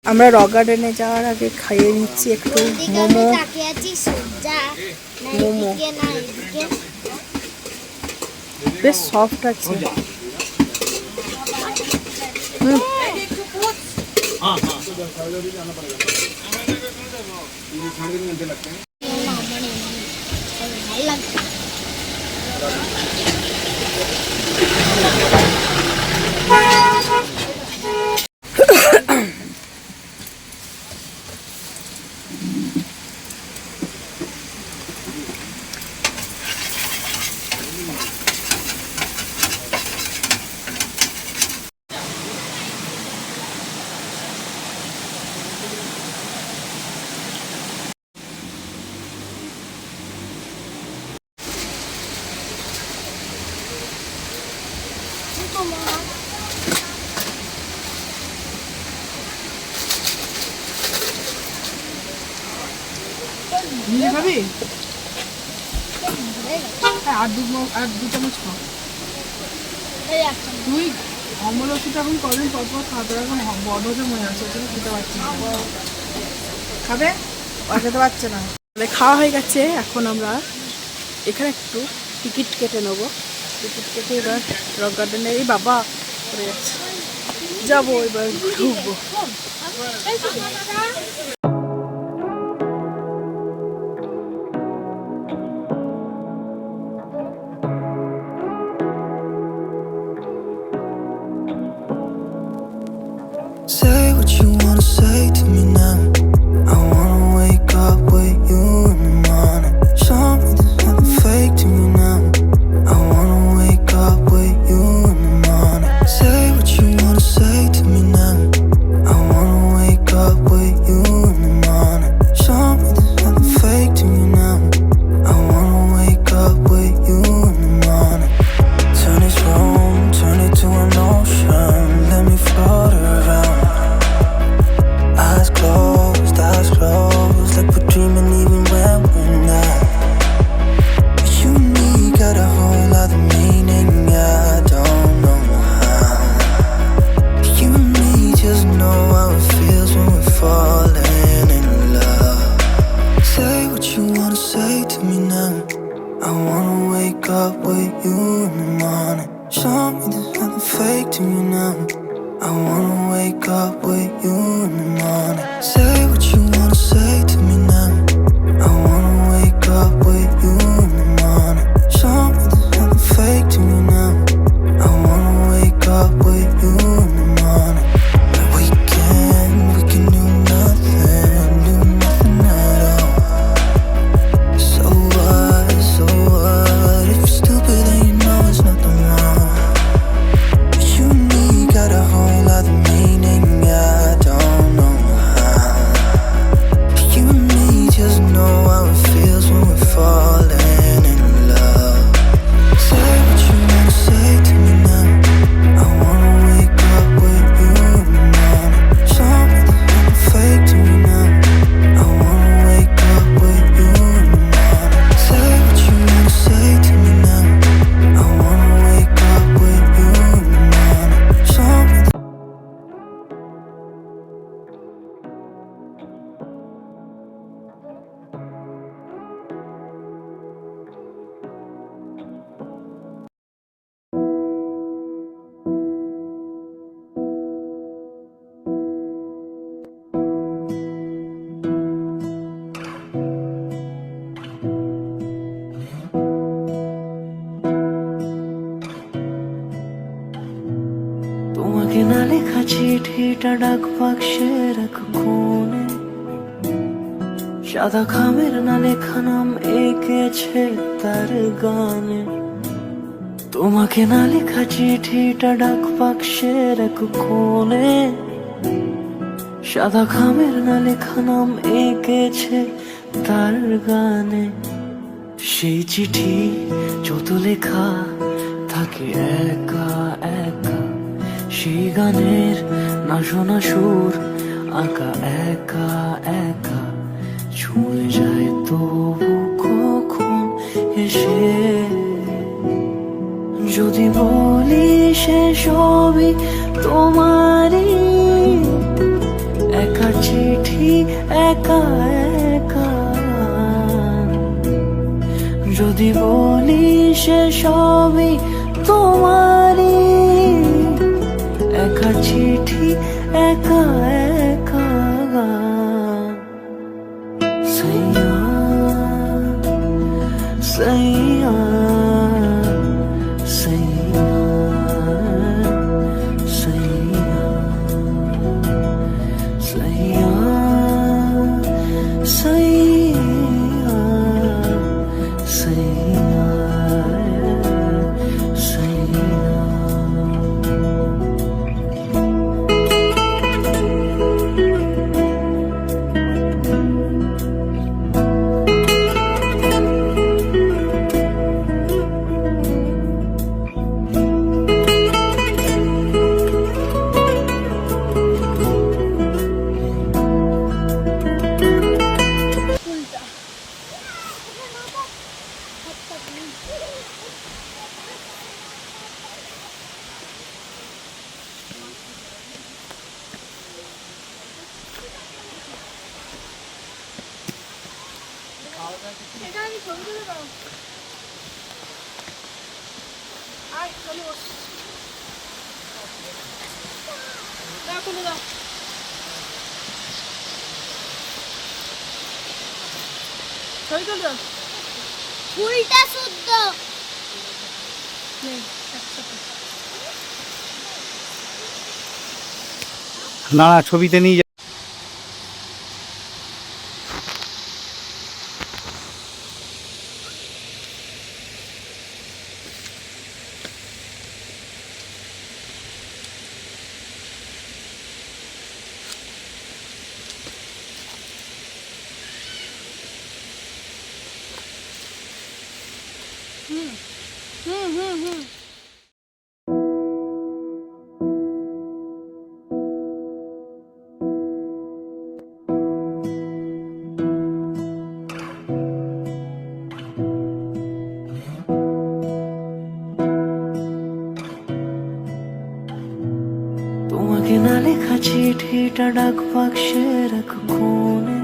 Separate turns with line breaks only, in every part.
আমরা রক গার্ডেনে যাওয়ার আগে খাইয়ে নিচ্ছি একটু মোমো। মোমো বেশ সফট আছে। খাবি আর দু চামচ খাও। তুই অমলসিটা এখন কদিন পর খাবে, এখন বড় হজম হয়ে আছে, খেতে পারছি না। খাবে আর খেতে পারছে না। খাওয়া হয়ে গেছে, এখন আমরা এখানে একটু টিকিট কেটে নেবো। টিকিট কেটে এবার রক গার্ডেনে এই বাবা পড়ে যাচ্ছে, যাবো এবার ঢুকবো।
Say what you wanna say to me now. I wanna wake up with you in the morning. Show me there's nothing fake to me now. I wanna wake up with you in the morning. Say what you wanna say to me now. I wanna wake up with you in the morning. Show me there's nothing fake to me now. I wanna wake up with you in the morning. Turn this room, turn it to an ocean. Let me float around. Eyes closed, like we're dreaming even when we're not. You and me got a whole other meaning, I don't know how. You and me just know how it feels when we're falling in love. Say what you wanna say to me now. I wanna wake up with you in the morning. Show me there's nothing fake to me now. I wanna wake up with you in the morning. Say what you wanna say to me now. I wanna wake up with you in the morning. Show me there's nothing fake to me now. I wanna wake up with you in the morning. We can do nothing at all. So what, if you're stupid then you know it's nothing wrong. You and me got a whole other meaning, I don't know how. You and me just know how it feels when we're falling in love. Say what you wanna say to me now. I wanna wake up with you in the morning. Show me there's nothing fake to me now. I wanna wake up with you in the morning. Say what you wanna say to me now. I wanna wake up with you in the morning. Show me তোমাকে না লেখা চিঠিটা ডাক বাক্সের এক কোণে, সাদা খামের না লেখা নাম এঁকেছে তার গানে। তোমাকে না লেখা চিঠিটা ডাক বাক্সের এক কোণে, সাদা খামের না লেখা নাম এঁকেছে তার গানে। সেই চিঠি যত লেখা থাকে একা একা, সেই গানের না শোনা সুর আঁকা একা একা, ছুঁয়ে যায় তবু কখন এসে। যদি বলি সে সবই তোমারই, একা চিঠি একা একা, যদি বলি সে সবই তোমারই, একা চিঠি একা একা গান। সাইয়া সাইয়া সাইয়া সাইয়া সাইয়া সাইয়া সাইয়া সাইয়া।
এটা আমি ছবি তুলে দাও। আয় চলে বস। দাও তুলে দাও। ছবি তুলে দাও।
ফুলটা শুদ্ধ।
নে, একসাথে।
না না ছবিতে নিয়ে যা।
হুম হুম হুম হুম।
তোমাকে না লেখা চিঠিটা ডাক বাক্সে রাখো কোণে,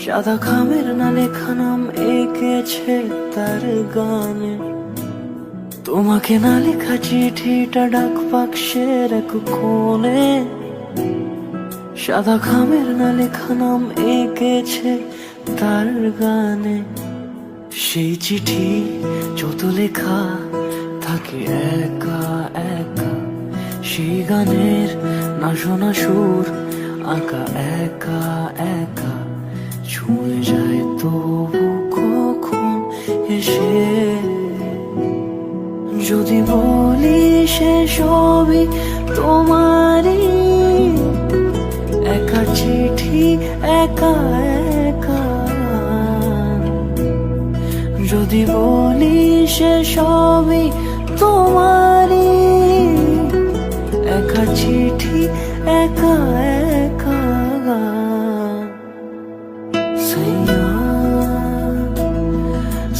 সাদা খামের না লেখা নাম এঁকেছে তার গানে। তোমাকে না লেখা চিঠিটা ডাক বাক্সে রাখো কোণে, সাদা খামের না লেখা নাম এঁকেছে তার গানে। সেই চিঠি যত লেখা থাকে একা একা, সেই গানের না শোনা সুর আঁকা একা একা, ছুঁয়ে যায় তবু কখন এসে। যদি বলি সে সবই তোমারই, একা চিঠি একা একা, যদি বলি সে সবই তোমারই, একা চিঠি একা একা গান। সাইয়া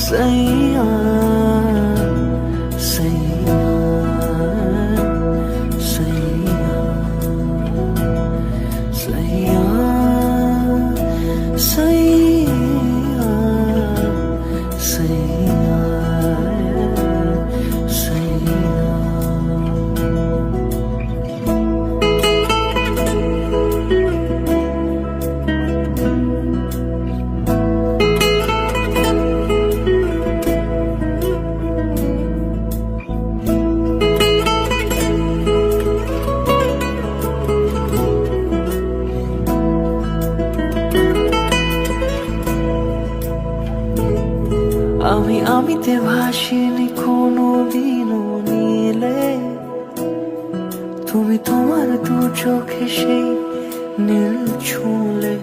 সাইয়া সাইয়া সাইয়া সাইয়া সাইয়া সাইয়া সাইয়া। আমিতে ভাসিনি কোনো দিনও নীলে, তুমি তোমার দু চোখে সেই নীল ছুঁলে।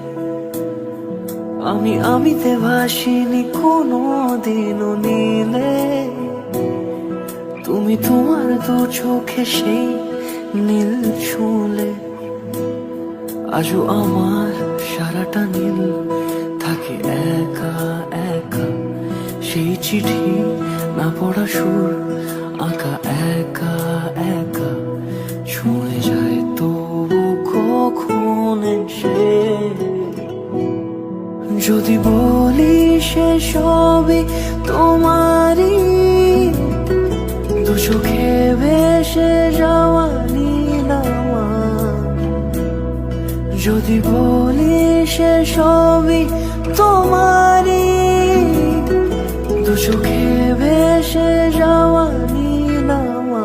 আমিতে ভাসিনি কোনো দিনও নীলে, তুমি তোমার দু চোখে সেই নীল ছুঁলে। আজও আমার সারাটা নীল থাকে একা একা, সেই চিঠি না পড়া সুর আঁকা একা একা, ছুঁয়ে যায় তবু কখন যদি বলি সে সবই তোমারই, দু চোখে ভেসে যাওয়া নীলামা। যদি বলি সে সবই তোমারই, দু চোখে ভেসে যাওয়া নীলামা।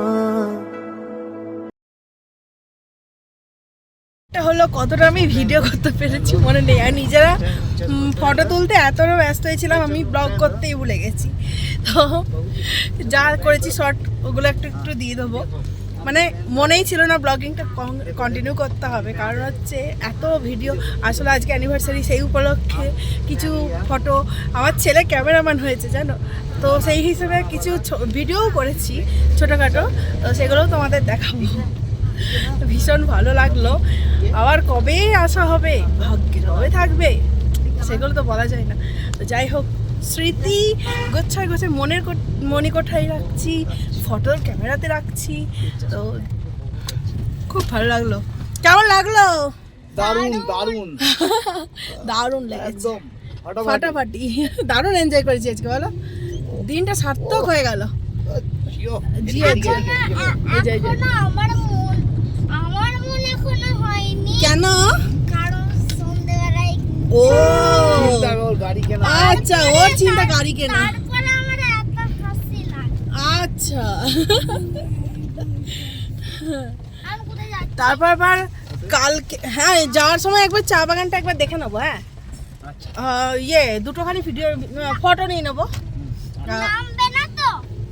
এটা হলো কতটা আমি ভিডিও করতে পেরেছি মনে নেই, আর নিজেরা ফটো তুলতে এতটা ব্যস্ত হয়েছিলাম আমি ব্লগ করতেই ভুলে গেছি। তো যা করেছি শর্ট ওগুলো একটু একটু দিয়ে দেবো, মানে মনেই ছিল না ব্লগিংটা কন্টিনিউ করতে হবে, কারণ হচ্ছে এত ভিডিও। আসলে আজকে অ্যানিভার্সারি, সেই উপলক্ষে কিছু ফটো, আমার ছেলে ক্যামেরাম্যান হয়েছে জানো, তো সেই হিসেবে কিছু ভিডিও করেছি ছোটোখাটো, তো সেগুলোও তোমাদের দেখাবো। ভীষণ ভালো লাগলো। আবার কবে আসা হবে, ভাগ্যে কবে থাকবে সেগুলো তো বলা যায় না। তো যাই হোক, স্মৃতি গোছায় গোছায় মণিকোঠায় রাখছি, ফটোর ক্যামেরাতে রাখছি। তো খুব ভালো লাগলো। কেমন লাগলো?
দারুণ দারুণ
দারুণ লেগেছে,
একদম
ফাটাফাটি। দারুণ এনজয় করেছি আজকে, বলো দিনটা সার্থক হয়ে গেল। জি জি
এখনো আমার মন এখনো হয়নি।
কেন?
কারণ সন্ধ্যাবেলায়
ও
গাড়ি কেনা।
আচ্ছা, ওর চিন্তা গাড়ি কেনা।
তারপরে আমার এত হাসি লাগে।
আচ্ছা,
আমি কোথায় যাচ্ছি?
তারপর আবার কালকে, হ্যাঁ যাওয়ার সময় একবার চা বাগানটা একবার দেখে নেবো। হ্যাঁ ইয়ে দুটোখানি ভিডিও ফটো নিয়ে নেবো।
নামবে না তো?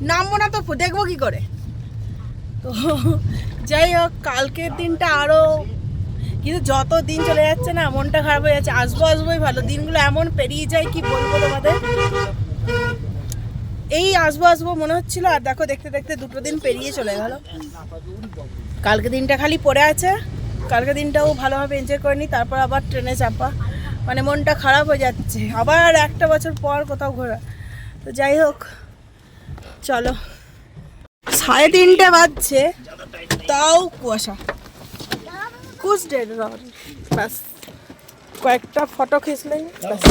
নামবো না তো দেখবো কি করে। তো যাই হোক, কালকের দিনটা আরো, কিন্তু যত দিন চলে যাচ্ছে না মনটা খারাপ হয়ে যাচ্ছে। আসবো আসবোই ভালো, দিনগুলো এমন পেরিয়ে যায় কি বলবো তোমাদের। এই আসবো আসবো মনে হচ্ছিল, আর দেখো দেখতে দেখতে দুটো দিন পেরিয়ে চলে গেল। কালকে দিনটা খালি পড়ে আছে, কালকে দিনটাও ভালোভাবে এনজয় করিনি। তারপর আবার ট্রেনে চাপা, মানে মনটা খারাপ হয়ে যাচ্ছে। আবার একটা বছর পর কোথাও ঘোরা। তো যাই হোক, চলো 3:30 বাজছে, তাও কুয়াশা। ব্যাস কয়েকটা ফটো খিঁচলেই ব্যাস।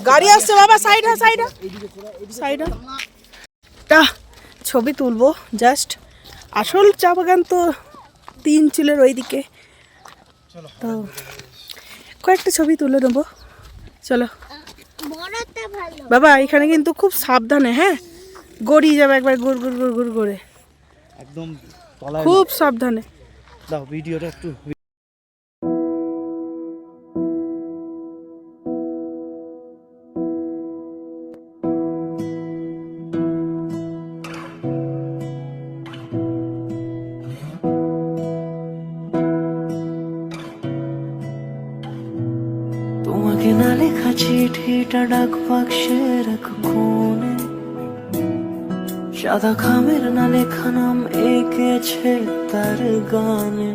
গাড়ি আসছে বাবা, সাইড টা ছবি তুলবো জাস্ট। আসল চা বাগান তো 3 চিলের ওইদিকে, তো কয়েকটা ছবি তুলে নেবো। চলো
বড়টা ভালো।
বাবা, এখানে কিন্তু খুব সাবধানে, হ্যাঁ গড়িয়ে যাবে একবার গুড় গুড় গুড় গুড় করে,
একদম তলায়
খুব সাবধানে।
দাও ভিডিওটা একটু।
তোমাকে না লেখা চিঠিটা ডাক বাক্সে রাখো কোণে, সাদা খামের না লেখা নাম এঁকেছে তার গানে।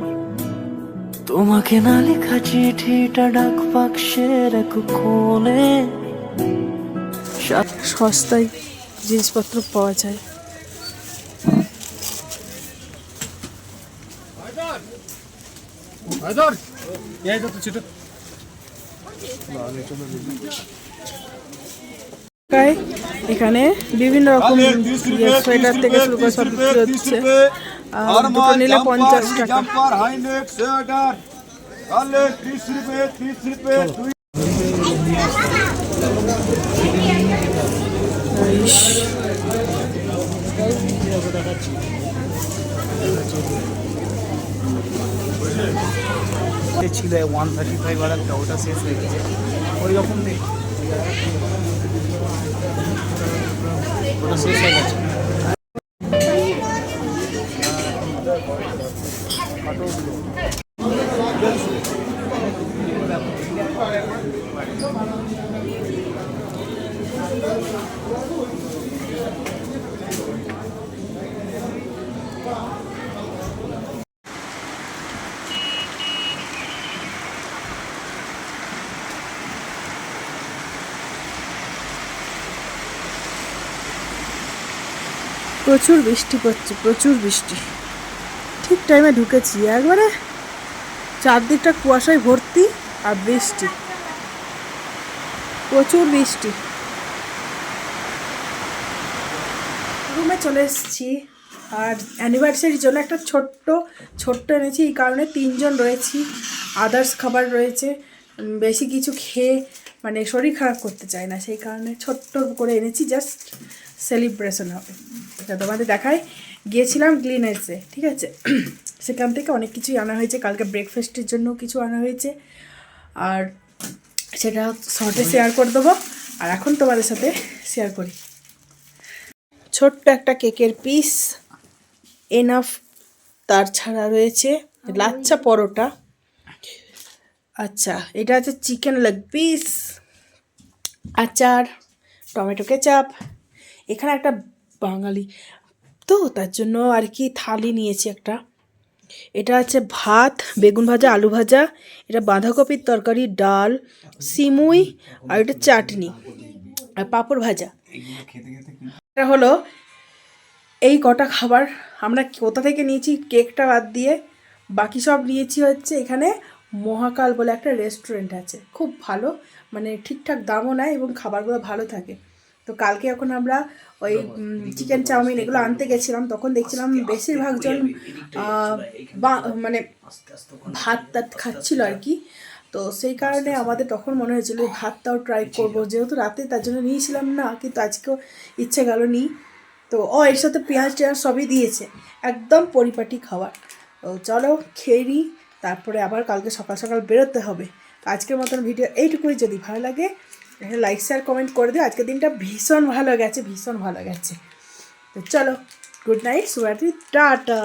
তোমাকে না লেখা চিঠিটা ডাক বাক্সে রাখো কোণে।
সস্তায় জিনিসপত্র পাওয়া যায়। এখানে বিভিন্ন রকম সোয়েটার থেকে শুরু করে সব বিক্রি হচ্ছে। দুটো নিলে 50 টাকা।
ছিল 135 আর একটা, ওটা শেষ হয়ে গেছে। ওই রকম নেই, ওটা শেষ হয়ে গেছে।
প্রচুর বৃষ্টি পড়ছে, প্রচুর বৃষ্টি। ঠিক টাইমে ঢুকেছি, একবারে চারদিকটা কুয়াশায় ভর্তি আর বৃষ্টি। প্রচুর বৃষ্টি। রুমে চলে এসেছি আর অ্যানিভার্সারির জন্য একটা ছোট্ট এনেছি, এই কারণে 3 জন রয়েছি, আদার্স খাবার রয়েছে। বেশি কিছু খেয়ে মানে শরীর খারাপ করতে চাই না, সেই কারণে ছোট্ট করে এনেছি, জাস্ট সেলিব্রেশন হবে। এটা তোমাদের দেখায়, গিয়েছিলাম গ্লিনার্সে, ঠিক আছে, সেখান থেকে অনেক কিছুই আনা হয়েছে, কালকে ব্রেকফাস্টের জন্য কিছু আনা হয়েছে, আর সেটা শর্টে শেয়ার করে দেবো। আর এখন তোমাদের সাথে শেয়ার করি। ছোট্ট একটা কেকের পিস, এনাফ। তার ছাড়া রয়েছে লাচ্ছা পরোটা, আচ্ছা এটা আছে চিকেন লেগ পিস, আচার, টমেটো কেচাপ। এখানে একটা বাঙালি তো তার জন্য আর কি থালি নিয়েছি একটা। এটা আছে ভাত, বেগুন ভাজা, আলু ভাজা, এটা বাঁধাকপির তরকারি, ডাল, সিমুই, আর এটা চাটনি আর পাঁপড় ভাজা। এটা হলো এই কটা খাবার আমরা কোথা থেকে নিয়েছি, কেকটা বাদ দিয়ে বাকি সব নিয়েছি হচ্ছে এখানে মহাকাল বলে একটা রেস্টুরেন্ট আছে, খুব ভালো, মানে ঠিকঠাক দামও নেয় এবং খাবারগুলো ভালো থাকে। তো কালকে এখন আমরা ওই চিকেন চাউমিন এগুলো আনতে গেছিলাম, তখন দেখছিলাম বেশিরভাগজন মানে ভাত টাত খাচ্ছিল আর কি। তো সেই কারণে আমাদের তখন মনে হয়েছিল ভাতটাও ট্রাই করবো, যেহেতু রাতে, তার জন্য নিয়েছিলাম না, কিন্তু আজকেও ইচ্ছে গেল নিই। তো এর সাথে পেঁয়াজ টেয়াজ সবই দিয়েছে, একদম পরিপাটি খাবার। তো চলো খেয়ে নিই, তারপরে আবার কালকে সকাল সকাল বেরোতে হবে। আজকের মতন ভিডিও এইটুকুই, যদি ভালো লাগে লাইক শেয়ার কমেন্ট করে দিও। আজকের দিনটা ভীষণ ভালো গেছে। তো চলো, গুড নাইট, শুভরাত্রি, টাটা।